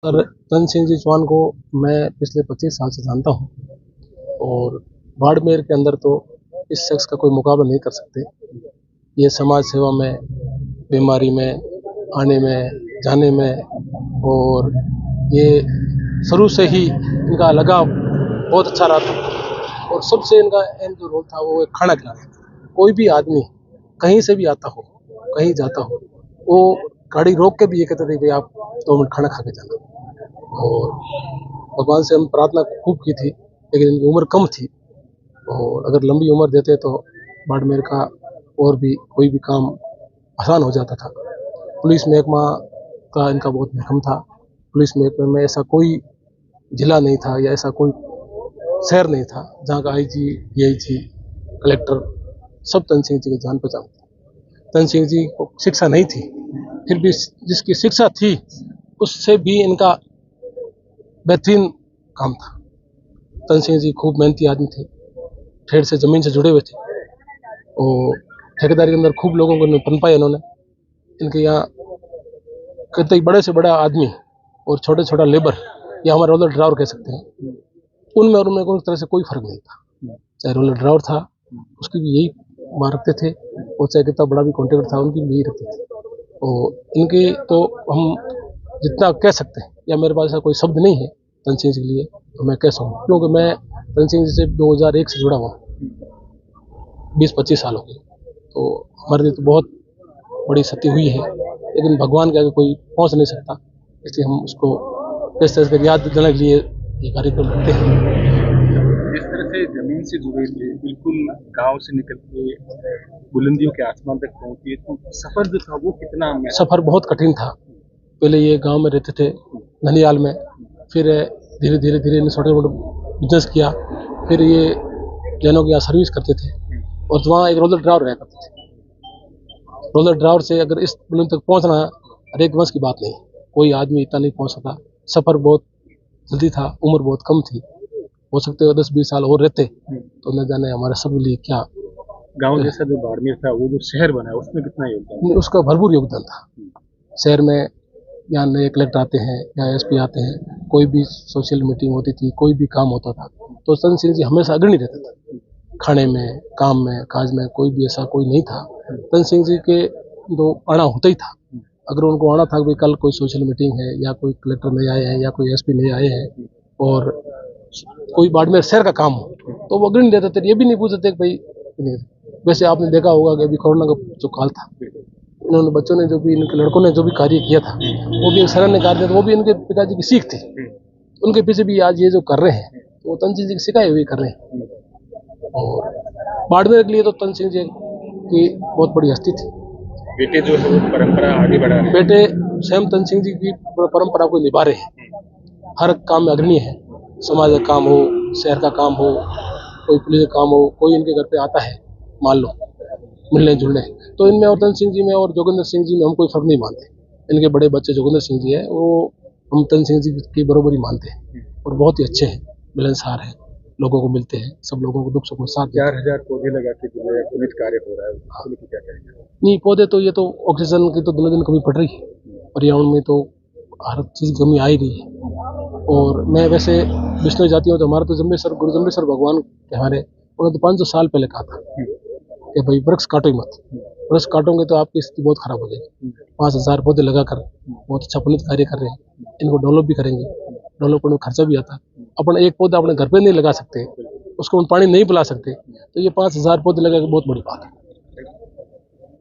Sir तन सिंह जी चौहान को मैं पिछले 25 साल से जानता हूँ और बाड़मेर के अंदर तो इस शख्स का कोई मुकाबला नहीं कर सकते। ये समाज सेवा में, बीमारी में, आने में, जाने में और ये शुरू से ही इनका लगाव बहुत अच्छा रहा था और सबसे इनका अहम जो रोल था वो खाना खिलाना। कोई भी आदमी कहीं से भी आता हो, कहीं जाता हो, वो गाड़ी रोक के भी ये कहते थे कि आप 2 मिनट खाना खा के जाना। और भगवान से हम प्रार्थना खूब की थी, लेकिन इनकी उम्र कम थी और अगर लंबी उम्र देते तो बाड़मेर का और भी कोई भी काम आसान हो जाता था। पुलिस महकमा का इनका बहुत महकम था। पुलिस महकमे में ऐसा कोई जिला नहीं था या ऐसा कोई शहर नहीं था जहाँ का आईजी, डीआईजी, कलेक्टर सब तन सिंह जी की जान पहचान थी। तन सिंह जी को शिक्षा नहीं थी, फिर भी जिसकी शिक्षा थी उससे भी इनका बेहतरीन काम था। तन सिंह जी खूब मेहनती आदमी थे, ठेठ से ज़मीन से जुड़े हुए थे और ठेकेदारी के अंदर खूब लोगों को पनपाया इन्होंने। इनके यहाँ कतई बड़े से बड़ा आदमी और छोटे छोटा लेबर या हमारा रोलर ड्राइवर कह सकते हैं, उनमें और उनमें कोई तरह से कोई फर्क नहीं था। चाहे रोलर ड्राइवर था उसकी भी यही मार रखते थे और चाहे कितना बड़ा भी कॉन्ट्रैक्टर था उनकी भी यही रखते थे। और इनके तो हम जितना कह सकते हैं या मेरे पास ऐसा कोई शब्द नहीं है तन सिंह जी के लिए तो मैं कह सकूँ, क्योंकि मैं तन सिंह जी से 2001 से जुड़ा हुआ, 20-25 साल हो गए। तो हमारे लिए तो बहुत बड़ी क्षति हुई है, लेकिन भगवान के आगे कोई पहुंच नहीं सकता, इसलिए हम उसको इस तरह से याद दिलाने के लिए ये कार्यक्रम करते हैं। जिस तरह से जमीन से जुड़े थे, बिल्कुल गांव से निकल के बुलंदियों के आसमान तक पहुंचे, तो सफर जो था वो कितना सफर बहुत कठिन था। पहले ये गांव में रहते थे ननियाल में, फिर धीरे धीरे धीरे छोटे मोटे बिजनेस किया, फिर ये जैनों के यहाँ सर्विस करते थे और वहाँ एक रोलर ड्राइवर रहा करते थे। रोलर ड्राइवर से अगर इस बुलंद तक पहुँचना हर एक वंश की बात नहीं, कोई आदमी इतना नहीं पहुँच सका। सफ़र बहुत जल्दी था, उम्र बहुत कम थी, हो सकते हो 10-20 साल और रहते तो न जाने हमारे सब लिए क्या। गांव जैसा जो बाड़मेर था वो जो शहर बना उसमें कितना योगदान? उसका भरपूर योगदान था। शहर में यहाँ नए कलेक्टर आते हैं या एसपी आते हैं, कोई भी सोशल मीटिंग होती थी, कोई भी काम होता था तो तन सिंह जी हमेशा अग्रणी रहता था। खाने में, काम में, काज में कोई भी ऐसा कोई नहीं था। तन सिंह जी के तो आना होता ही था। अगर उनको आना था कि भाई कल कोई सोशल मीटिंग है या कोई कलेक्टर नहीं आए हैं या कोई एसपी नहीं आए हैं और कोई बाड़मेर शहर का काम हो तो वो अग्रणी रहते थे। ये भी नहीं पूछते कि भाई, वैसे आपने देखा होगा कि अभी कोरोना का जो काल था, इन्होंने बच्चों ने जो भी, इनके लड़कों ने जो भी कार्य किया था वो भी एक सराहनीय कार्य था। वो भी इनके पिताजी की सीख थी, उनके पीछे भी आज ये जो कर रहे हैं तो वो तन सिंह जी की सिखाए हुए कर रहे हैं। और बाड़मेर के लिए तो तन सिंह जी की बहुत बड़ी हस्ती थी। बेटे जो है वो परंपरा आगे बढ़ा रहे, बेटे स्वयं तन सिंह जी की परंपरा को निभा रहे हैं, हर काम में अग्रणी है। समाज का काम हो, शहर का काम हो, कोई पुलिस का काम हो, कोई इनके घर पे आता है मान लो मिलने जुलने, तो इनमें और तन सिंह जी में और जोगिंदर सिंह जी में हम कोई फर्क नहीं मानते। इनके बड़े बच्चे जोगिंदर सिंह जी है, वो हम तन सिंह जी की बरोबरी मानते हैं और बहुत ही अच्छे हैं, मिलनसार हैं, लोगों को मिलते हैं, सब लोगों को दुख सुख में साथ। 4000 पौधे लगा के जो है पुलिस कार्य हो रहा है, उसको क्या करेंगे? नहीं, पौधे तो ये तो ऑक्सीजन की तो दिन दिन कमी पड़ रही है, पर्यावरण में तो हर चीज़ की कमी आ ही रही है। और मैं वैसे विष्णु जाति हूँ तो हमारा तो जम्बेश्वर, गुरु जम्बेश्वर भगवान के हमारे, उन्होंने तो 500 साल पहले कहा था कि भाई वृक्ष काटो ही मत, वृक्ष काटोगे तो आपकी स्थिति बहुत खराब हो जाएगी। 5000 पौधे लगाकर बहुत अच्छा पुनीत कार्य कर रहे हैं। इनको डेवलप भी करेंगे, डेवलपमेंट में खर्चा भी आता है। अपन एक पौधा अपने घर पे नहीं लगा सकते, उसको हम पानी नहीं पिला सकते, तो ये 5000 पौधे लगा के बहुत बड़ी बात है।